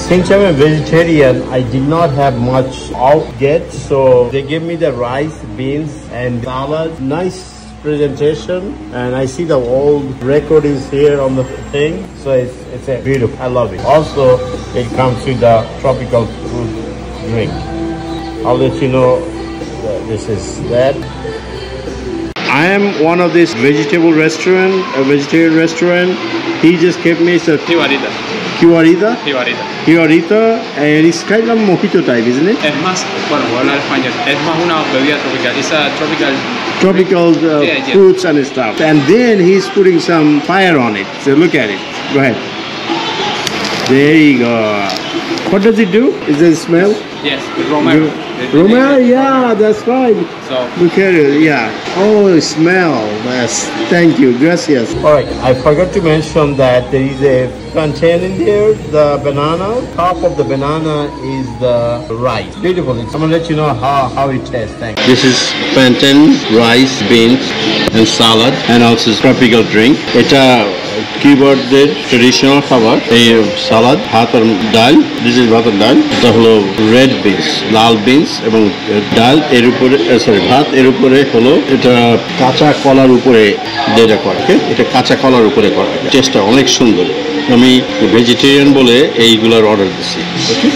Since I'm a vegetarian, I did not have much out yet, so they gave me the rice, beans, and salad. Nice presentation, and I see the old record is here on the thing, so it's a beautiful. I love it. Also, it comes with the tropical fruit drink. I'll let you know this is that. I am one of this vegetarian restaurant. He just gave me a Kiwarita, and it's kind of mojito type, isn't it? Es más, bueno, voy a hablar español. Es más una bebida tropical. It's a tropical fruits and stuff. And then he's putting some fire on it. So look at it. Go ahead. There you go. What does it do? Is there a smell? Yes, romero. Romero, yeah, that's right. So look at it, yeah. Oh, smell. Yes. Thank you. Gracias. All right. I forgot to mention that there is a plantain in there. The banana. Top of the banana is the rice. Beautiful. I'm gonna let you know how it tastes. Thanks. This is plantain, rice, beans, and salad, and also tropical drink. It's a keyboarded traditional খাবার এই সালাদ ভাত আর ডাল this is ভাত আর ডাল এটা হলো red beans লাল beans এবং ডাল এর উপরে সরি ভাত এর উপরে হলো এটা কাঁচা কলার উপরে যেটা করা এটা কাঁচা কলার উপরে করা টেস্টটা অনেক সুন্দর আমি ভেজিটেরিয়ান বলে এইগুলোর অর্ডার দিচ্ছি ওকে